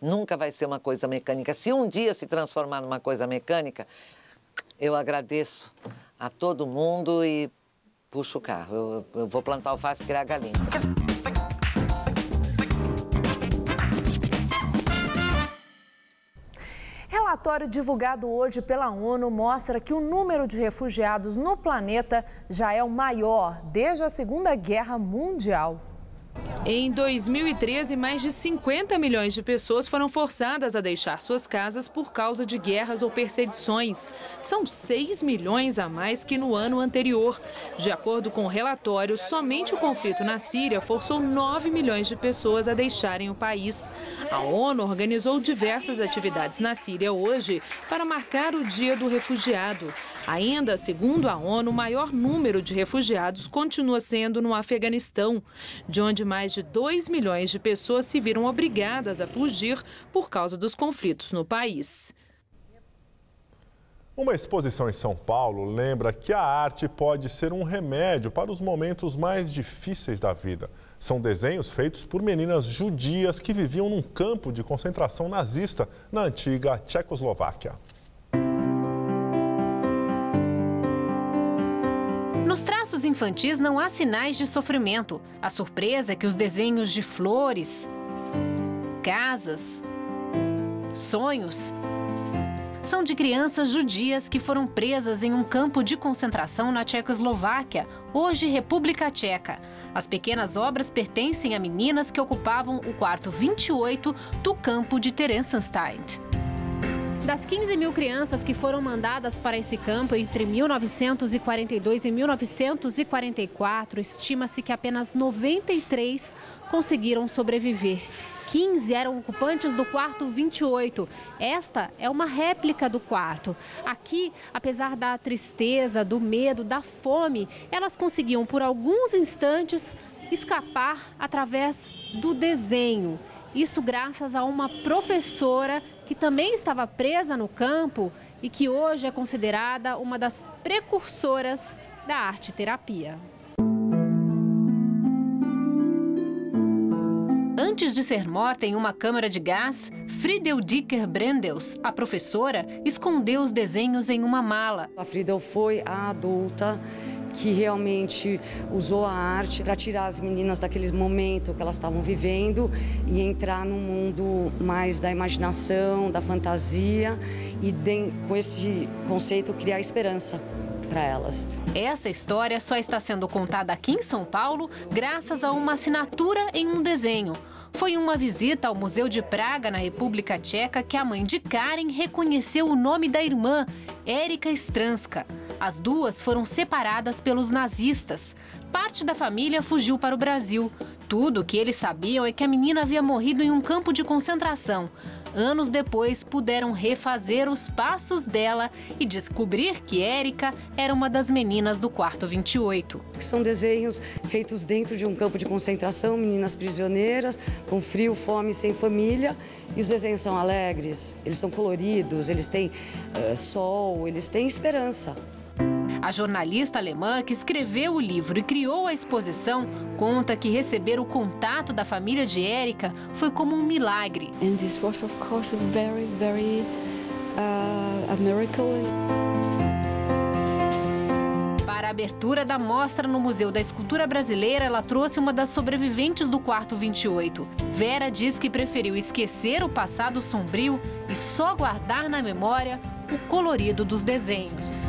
[SPEAKER 4] Nunca vai ser uma coisa mecânica. Se um dia se transformar numa coisa mecânica, eu agradeço a todo mundo e puxo o carro. Eu vou plantar alface e criar galinha.
[SPEAKER 1] Relatório divulgado hoje pela ONU mostra que o número de refugiados no planeta já é o maior desde a Segunda Guerra Mundial.
[SPEAKER 13] Em 2013, mais de 50 milhões de pessoas foram forçadas a deixar suas casas por causa de guerras ou perseguições. São 6 milhões a mais que no ano anterior. De acordo com o relatório, somente o conflito na Síria forçou 9 milhões de pessoas a deixarem o país. A ONU organizou diversas atividades na Síria hoje para marcar o Dia do Refugiado. Ainda, segundo a ONU, o maior número de refugiados continua sendo no Afeganistão, de onde mais de 2 milhões de pessoas se viram obrigadas a fugir por causa dos conflitos no país.
[SPEAKER 2] Uma exposição em São Paulo lembra que a arte pode ser um remédio para os momentos mais difíceis da vida. São desenhos feitos por meninas judias que viviam num campo de concentração nazista na antiga Tchecoslováquia.
[SPEAKER 13] Nos traços infantis não há sinais de sofrimento. A surpresa é que os desenhos de flores, casas, sonhos são de crianças judias que foram presas em um campo de concentração na Tchecoslováquia, hoje República Tcheca. As pequenas obras pertencem a meninas que ocupavam o quarto 28 do campo de Theresienstadt. Das 15 mil crianças que foram mandadas para esse campo entre 1942 e 1944, estima-se que apenas 93 conseguiram sobreviver. 15 eram ocupantes do quarto 28. Esta é uma réplica do quarto. Aqui, apesar da tristeza, do medo, da fome, elas conseguiam por alguns instantes escapar através do desenho.
[SPEAKER 6] Isso graças a uma professora que também estava presa no campo e que hoje é considerada uma das precursoras da arte-terapia. Antes de ser morta em uma câmara de gás, Friedel Brendels, a professora, escondeu os desenhos em uma mala.
[SPEAKER 7] A Friedel foi a adulta que realmente usou a arte para tirar as meninas daquele momento que elas estavam vivendo e entrar no mundo mais da imaginação, da fantasia e com esse conceito criar esperança para elas.
[SPEAKER 6] Essa história só está sendo contada aqui em São Paulo graças a uma assinatura em um desenho. Foi em uma visita ao Museu de Praga, na República Tcheca, que a mãe de Karen reconheceu o nome da irmã, Erika Stranska. As duas foram separadas pelos nazistas. Parte da família fugiu para o Brasil. Tudo o que eles sabiam é que a menina havia morrido em um campo de concentração. Anos depois, puderam refazer os passos dela e descobrir que Erika era uma das meninas do quarto 28.
[SPEAKER 7] São desenhos feitos dentro de um campo de concentração, meninas prisioneiras, com frio, fome, sem família. E os desenhos são alegres, eles são coloridos, eles têm sol, eles têm esperança.
[SPEAKER 6] A jornalista alemã que escreveu o livro e criou a exposição conta que receber o contato da família de Erika foi como um milagre.
[SPEAKER 7] And this was of course a very a miracle.
[SPEAKER 6] Para a abertura da mostra no Museu da Escultura Brasileira, ela trouxe uma das sobreviventes do quarto 28. Vera diz que preferiu esquecer o passado sombrio e só guardar na memória o colorido dos desenhos.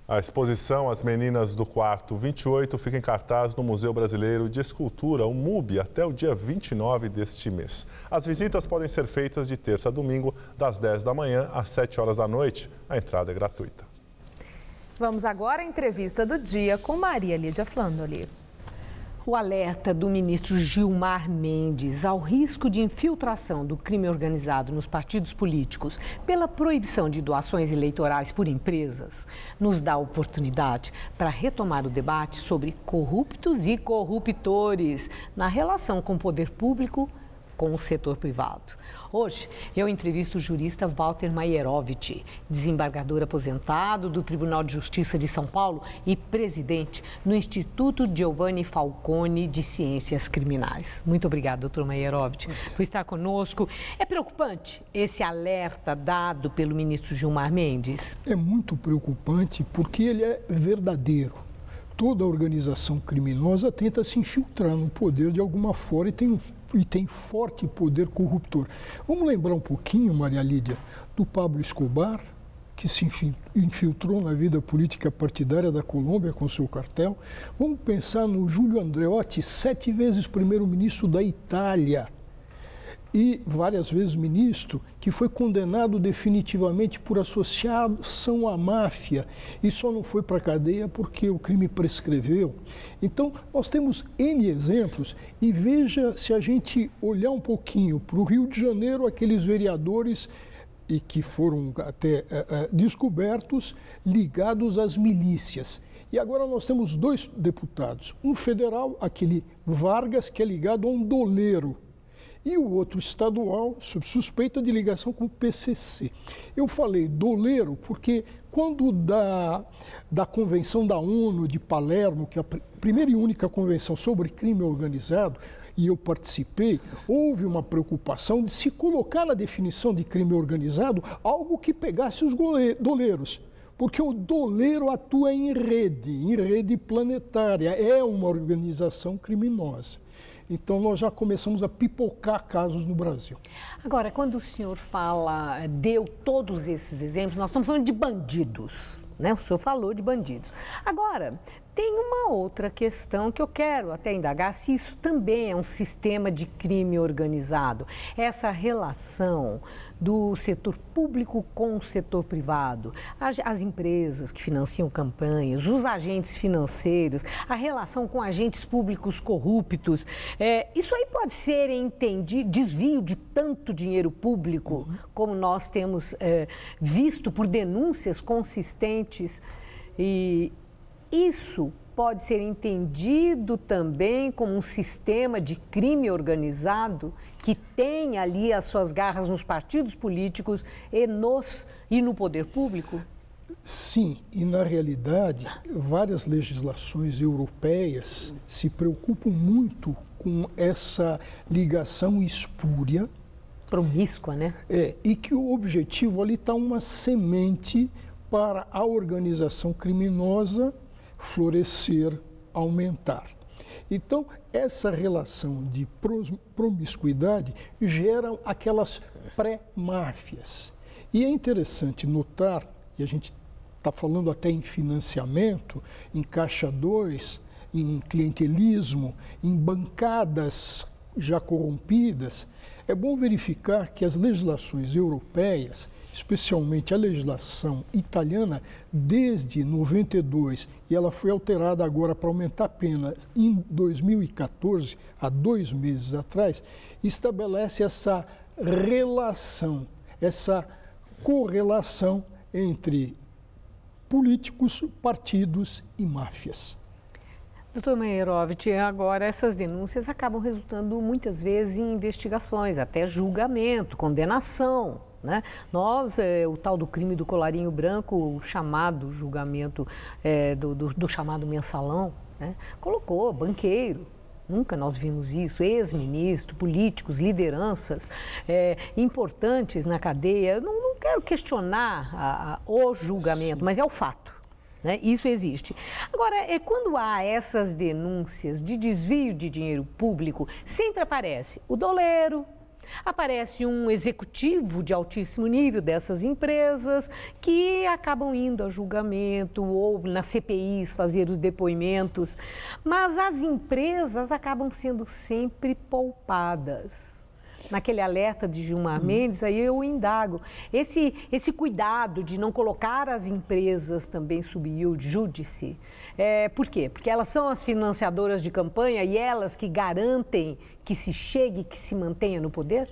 [SPEAKER 2] A exposição As Meninas do Quarto 28 fica em cartaz no Museu Brasileiro de Escultura, o MUB, até o dia 29 deste mês. As visitas podem ser feitas de terça a domingo, das 10 da manhã às 7 horas da noite. A entrada é gratuita.
[SPEAKER 1] Vamos agora à entrevista do dia com Maria Lídia Flandoli.
[SPEAKER 8] O alerta do ministro Gilmar Mendes ao risco de infiltração do crime organizado nos partidos políticos pela proibição de doações eleitorais por empresas nos dá oportunidade para retomar o debate sobre corruptos e corruptores na relação com o poder público com o setor privado. Hoje, eu entrevisto o jurista Walter Maierovitch, desembargador aposentado do Tribunal de Justiça de São Paulo e presidente no Instituto Giovanni Falcone de Ciências Criminais. Muito obrigada, doutor Maierovitch, por estar conosco. É preocupante esse alerta dado pelo ministro Gilmar Mendes?
[SPEAKER 9] É muito preocupante porque ele é verdadeiro. Toda organização criminosa tenta se infiltrar no poder de alguma forma e tem forte poder corruptor. Vamos lembrar um pouquinho, Maria Lídia, do Pablo Escobar, que se infiltrou na vida política partidária da Colômbia com seu cartel. Vamos pensar no Júlio Andreotti, 7 vezes primeiro-ministro da Itália e várias vezes ministro, que foi condenado definitivamente por associação à máfia e só não foi para a cadeia porque o crime prescreveu. Então, nós temos N exemplos e veja, se a gente olhar um pouquinho para o Rio de Janeiro, aqueles vereadores e que foram até descobertos ligados às milícias. E agora nós temos 2 deputados, um federal, aquele Vargas, que é ligado a um doleiro, e o outro estadual, sob suspeita de ligação com o PCC. Eu falei doleiro porque quando da Convenção da ONU de Palermo, que é a primeira e única convenção sobre crime organizado, e eu participei, houve uma preocupação de se colocar na definição de crime organizado algo que pegasse os doleiros. Porque o doleiro atua em rede planetária, é uma organização criminosa. Então, nós já começamos a pipocar casos no Brasil.
[SPEAKER 8] Agora, quando o senhor deu todos esses exemplos, nós estamos falando de bandidos. né? O senhor falou de bandidos. Agora, tem uma outra questão que eu quero até indagar, se isso também é um sistema de crime organizado. Essa relação do setor público com o setor privado, as empresas que financiam campanhas, os agentes financeiros, a relação com agentes públicos corruptos. Isso aí pode ser entendido, desvio de tanto dinheiro público, como nós temos visto por denúncias consistentes. E isso pode ser entendido também como um sistema de crime organizado que tem ali as suas garras nos partidos políticos e no poder público?
[SPEAKER 9] Sim, e na realidade, várias legislações europeias se preocupam muito com essa ligação espúria.
[SPEAKER 8] Promíscua, né?
[SPEAKER 9] E que o objetivo ali está uma semente para a organização criminosa florescer, aumentar. Então, essa relação de promiscuidade gera aquelas pré-máfias. E é interessante notar, e a gente está falando até em financiamento, em Caixa 2, em clientelismo, em bancadas já corrompidas, é bom verificar que as legislações europeias, especialmente a legislação italiana, desde 92, e ela foi alterada agora para aumentar a pena em 2014, há 2 meses atrás, estabelece essa relação, essa correlação entre políticos, partidos e máfias.
[SPEAKER 8] Doutor Meyerovitch, agora essas denúncias acabam resultando muitas vezes em investigações, até julgamento, condenação. Né? O tal do crime do colarinho branco, o chamado julgamento do chamado mensalão, né? Colocou banqueiro, nunca nós vimos isso, ex-ministro, políticos, lideranças importantes na cadeia. Eu não quero questionar o julgamento, mas é o fato. Né? Isso existe. Agora, quando há essas denúncias de desvio de dinheiro público, sempre aparece o doleiro, aparece um executivo de altíssimo nível dessas empresas que acabam indo a julgamento ou na CPIs fazer os depoimentos, mas as empresas acabam sendo sempre poupadas. Naquele alerta de Gilmar Mendes, aí eu indago. Esse cuidado de não colocar as empresas também sob júdice, por quê? Porque elas são as financiadoras de campanha e elas que garantem que se chegue, que se mantenha no poder?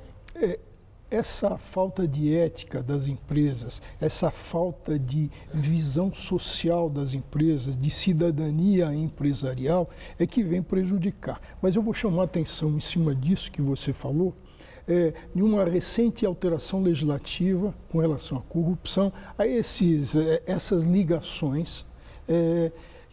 [SPEAKER 9] Essa falta de ética das empresas, essa falta de visão social das empresas, de cidadania empresarial, é que vem prejudicar. Mas eu vou chamar a atenção em cima disso que você falou, em uma recente alteração legislativa com relação à corrupção, a essas ligações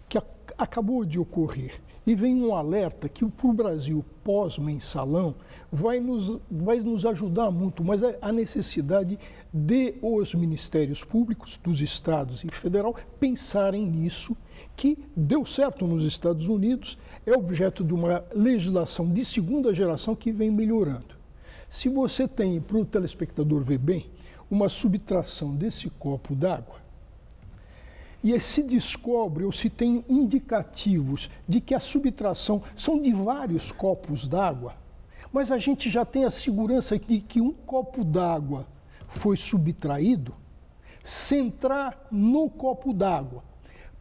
[SPEAKER 9] que acabou de ocorrer. E vem um alerta que para o Brasil pós-mensalão vai nos ajudar muito, mas a necessidade de os ministérios públicos dos estados e federal pensarem nisso, que deu certo nos Estados Unidos, é objeto de uma legislação de segunda geração que vem melhorando. Se você tem, para o telespectador ver bem, uma subtração desse copo d'água, e se descobre ou se tem indicativos de que a subtração são de vários copos d'água, mas a gente já tem a segurança de que um copo d'água foi subtraído, centrar no copo d'água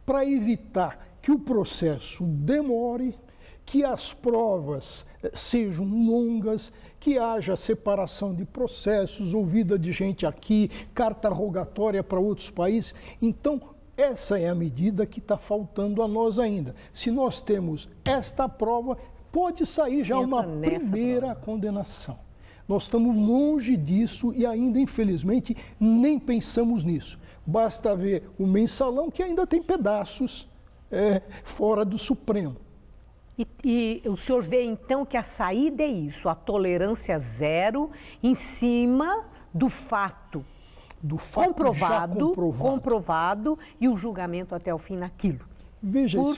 [SPEAKER 9] para evitar que o processo demore, que as provas sejam longas, que haja separação de processos, ouvida de gente aqui, carta rogatória para outros países. Então, essa é a medida que está faltando a nós ainda. Se nós temos esta prova, pode sair já uma primeira condenação. Nós estamos longe disso e ainda, infelizmente, nem pensamos nisso. Basta ver o mensalão, que ainda tem pedaços fora do Supremo.
[SPEAKER 8] E o senhor vê, então, que a saída é isso, a tolerância zero em cima do fato comprovado e o julgamento até o fim naquilo.
[SPEAKER 9] Veja,
[SPEAKER 8] por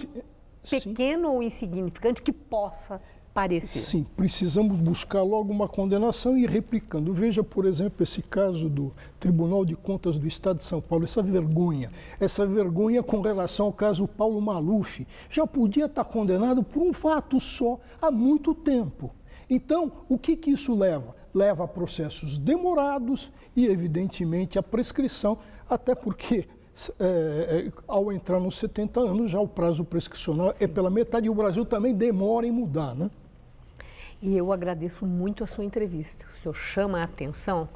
[SPEAKER 8] pequeno ou insignificante que possa parecer.
[SPEAKER 9] Sim, precisamos buscar logo uma condenação e ir replicando. Veja, por exemplo, esse caso do Tribunal de Contas do Estado de São Paulo, essa vergonha com relação ao caso Paulo Maluf, já podia estar condenado por um fato só há muito tempo. Então, o que isso leva? Leva a processos demorados e, evidentemente, a prescrição, até porque ao entrar nos 70 anos, já o prazo prescricional é pela metade e o Brasil também demora em mudar, né?
[SPEAKER 8] E eu agradeço muito a sua entrevista. O senhor chama a atenção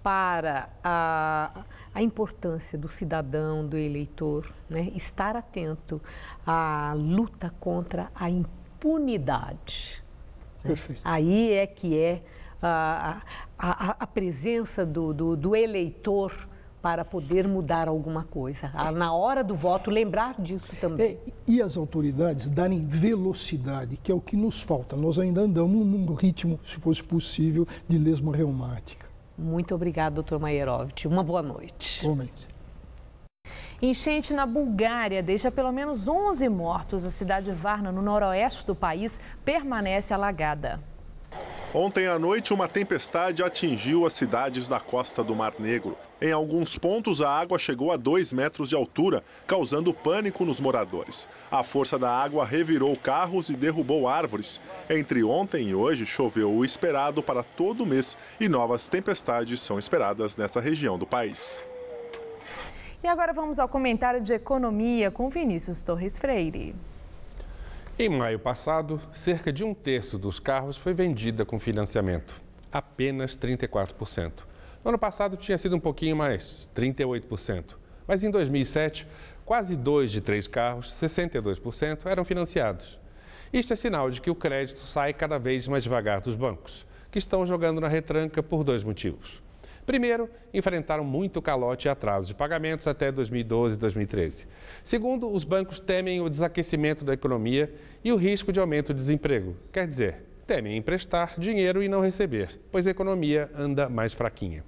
[SPEAKER 8] para a importância do cidadão, do eleitor, né? Estar atento à luta contra a impunidade.
[SPEAKER 9] Perfeito.
[SPEAKER 8] Aí é que é a presença do eleitor para poder mudar alguma coisa. Na hora do voto, lembrar disso também.
[SPEAKER 9] E as autoridades darem velocidade, que é o que nos falta. Nós ainda andamos num ritmo, se fosse possível, de lesma reumática.
[SPEAKER 8] Muito obrigada, doutor Maierovitch. Uma boa noite.
[SPEAKER 9] Boa noite.
[SPEAKER 1] Enchente na Bulgária deixa pelo menos 11 mortos. A cidade de Varna, no noroeste do país, permanece alagada.
[SPEAKER 2] Ontem à noite, uma tempestade atingiu as cidades da costa do Mar Negro. Em alguns pontos, a água chegou a 2 metros de altura, causando pânico nos moradores. A força da água revirou carros e derrubou árvores. Entre ontem e hoje, choveu o esperado para todo o mês e novas tempestades são esperadas nessa região do país.
[SPEAKER 1] E agora vamos ao comentário de economia com Vinícius Torres Freire.
[SPEAKER 10] Em maio passado, cerca de 1/3 dos carros foi vendida com financiamento, apenas 34%. No ano passado tinha sido um pouquinho mais, 38%. Mas em 2007, quase 2 de 3 carros, 62%, eram financiados. Isto é sinal de que o crédito sai cada vez mais devagar dos bancos, que estão jogando na retranca por 2 motivos. Primeiro, enfrentaram muito calote e atraso de pagamentos até 2012 e 2013. Segundo, os bancos temem o desaquecimento da economia e o risco de aumento do desemprego. Quer dizer, temem emprestar dinheiro e não receber, pois a economia anda mais fraquinha.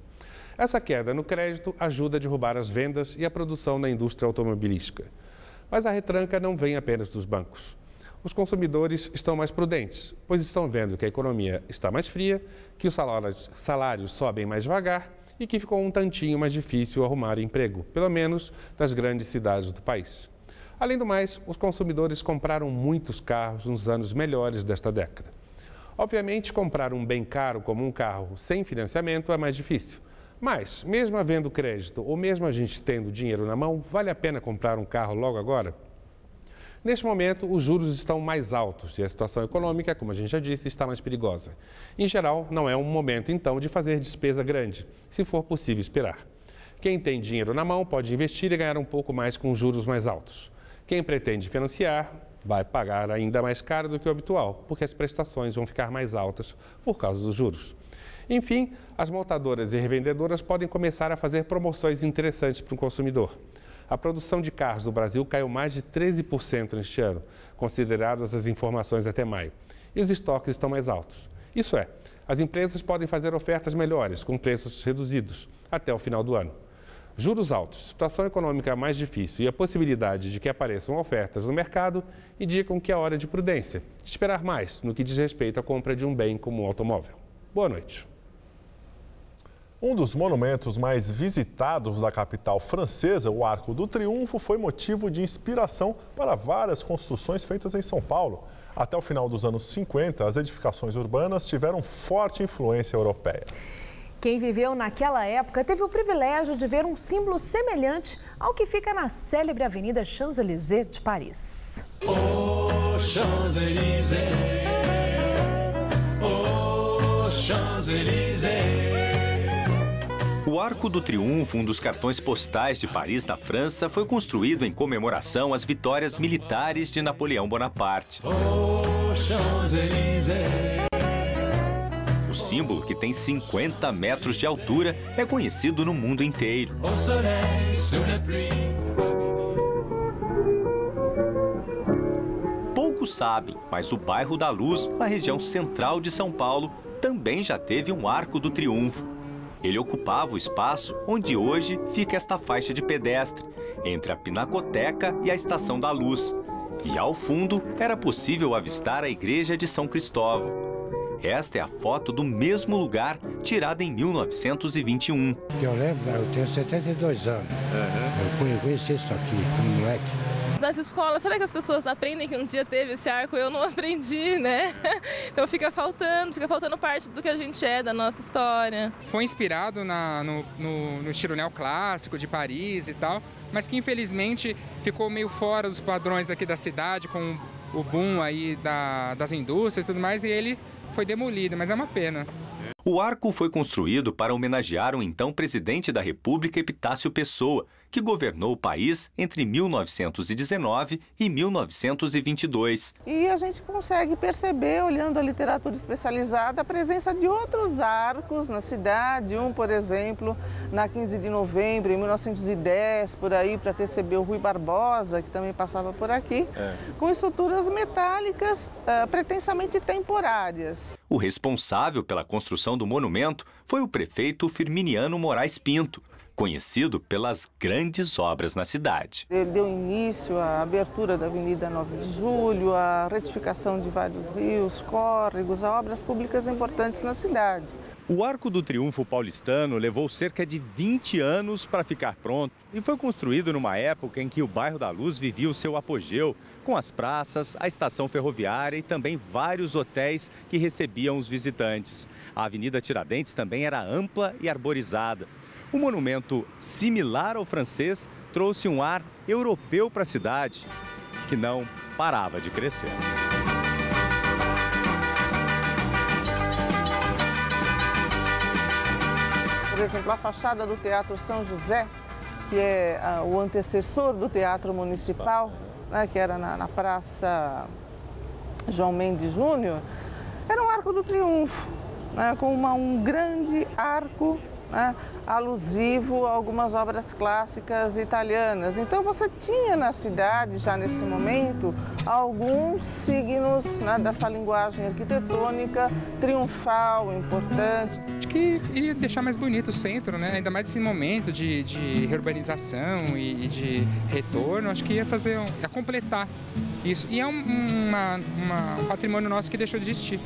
[SPEAKER 10] Essa queda no crédito ajuda a derrubar as vendas e a produção na indústria automobilística. Mas a retranca não vem apenas dos bancos. Os consumidores estão mais prudentes, pois estão vendo que a economia está mais fria, que os salários sobem mais devagar e que ficou um tantinho mais difícil arrumar emprego, pelo menos nas grandes cidades do país. Além do mais, os consumidores compraram muitos carros nos anos melhores desta década. Obviamente, comprar um bem caro como um carro sem financiamento é mais difícil. Mas, mesmo havendo crédito ou mesmo a gente tendo dinheiro na mão, vale a pena comprar um carro logo agora? Neste momento, os juros estão mais altos e a situação econômica, como a gente já disse, está mais perigosa. Em geral, não é um momento, então, de fazer despesa grande, se for possível esperar. Quem tem dinheiro na mão pode investir e ganhar um pouco mais com juros mais altos. Quem pretende financiar vai pagar ainda mais caro do que o habitual, porque as prestações vão ficar mais altas por causa dos juros. Enfim, as montadoras e revendedoras podem começar a fazer promoções interessantes para o consumidor. A produção de carros no Brasil caiu mais de 13% neste ano, consideradas as informações até maio. E os estoques estão mais altos. Isso é, as empresas podem fazer ofertas melhores, com preços reduzidos, até o final do ano. Juros altos, situação econômica mais difícil e a possibilidade de que apareçam ofertas no mercado indicam que é hora de prudência, de esperar mais no que diz respeito à compra de um bem como um automóvel. Boa noite.
[SPEAKER 2] Um dos monumentos mais visitados da capital francesa, o Arco do Triunfo, foi motivo de inspiração para várias construções feitas em São Paulo. Até o final dos anos 50, as edificações urbanas tiveram forte influência europeia.
[SPEAKER 1] Quem viveu naquela época teve o privilégio de ver um símbolo semelhante ao que fica na célebre Avenida Champs-Élysées de Paris.
[SPEAKER 11] Oh, Champs-Élysées, oh, Champs-Élysées.
[SPEAKER 12] O Arco do Triunfo, um dos cartões postais de Paris, na França, foi construído em comemoração às vitórias militares de Napoleão Bonaparte. O símbolo, que tem 50 metros de altura, é conhecido no mundo inteiro. Poucos sabem, mas o bairro da Luz, na região central de São Paulo, também já teve um Arco do Triunfo. Ele ocupava o espaço onde hoje fica esta faixa de pedestre, entre a Pinacoteca e a Estação da Luz. E ao fundo era possível avistar a igreja de São Cristóvão. Esta é a foto do mesmo lugar, tirada em 1921.
[SPEAKER 14] Eu lembro, eu tenho 72 anos. Eu conheci isso aqui como moleque.
[SPEAKER 16] Nas escolas, será que as pessoas aprendem que um dia teve esse arco? Eu não aprendi, né? Então fica faltando parte do que a gente é, da nossa história.
[SPEAKER 17] Foi inspirado no estilo neoclássico de Paris e tal, mas que infelizmente ficou meio fora dos padrões aqui da cidade, com o boom aí das indústrias e tudo mais, e ele foi demolido, mas é uma pena.
[SPEAKER 12] O arco foi construído para homenagear o então presidente da República, Epitácio Pessoa, que governou o país entre 1919 e 1922.
[SPEAKER 18] E a gente consegue perceber, olhando a literatura especializada, a presença de outros arcos na cidade. Um, por exemplo, na 15 de novembro, em 1910, por aí, para receber o Rui Barbosa, que também passava por aqui, com estruturas metálicas pretensamente temporárias.
[SPEAKER 12] O responsável pela construção do monumento foi o prefeito Firminiano Moraes Pinto, conhecido pelas grandes obras na cidade.
[SPEAKER 18] Ele deu início à abertura da Avenida 9 de Julho, à retificação de vários rios, córregos, a obras públicas importantes na cidade.
[SPEAKER 12] O Arco do Triunfo paulistano levou cerca de 20 anos para ficar pronto e foi construído numa época em que o bairro da Luz vivia o seu apogeu, com as praças, a estação ferroviária e também vários hotéis que recebiam os visitantes. A Avenida Tiradentes também era ampla e arborizada. Um monumento similar ao francês trouxe um ar europeu para a cidade, que não parava de crescer.
[SPEAKER 18] Por exemplo, a fachada do Teatro São José, que é o antecessor do Teatro Municipal, né, que era na Praça João Mendes Júnior, era um arco do triunfo, né, com um grande arco, né, alusivo a algumas obras clássicas italianas. Então você tinha na cidade, já nesse momento, alguns signos, né, dessa linguagem arquitetônica triunfal, importante.
[SPEAKER 17] Acho que iria deixar mais bonito o centro, né? Ainda mais nesse momento de reurbanização e de retorno, acho que ia completar isso. E é um patrimônio nosso que deixou de existir.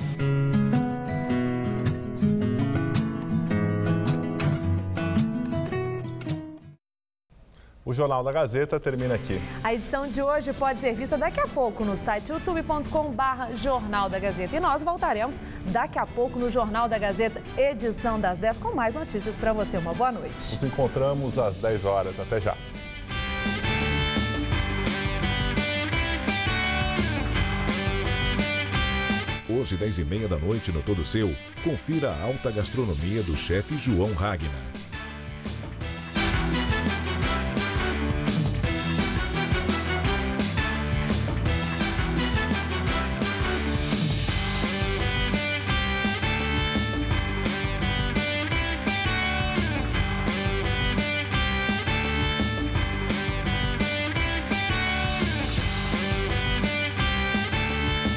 [SPEAKER 2] O Jornal da Gazeta termina aqui.
[SPEAKER 1] A edição de hoje pode ser vista daqui a pouco no site youtube.com/Jornal da Gazeta. E nós voltaremos daqui a pouco no Jornal da Gazeta, edição das 10, com mais notícias para você. Uma boa noite.
[SPEAKER 2] Nos encontramos às 10 horas. Até já.
[SPEAKER 18] Hoje, 10h30 da noite no Todo Seu, confira a alta gastronomia do chefe João Ragnar.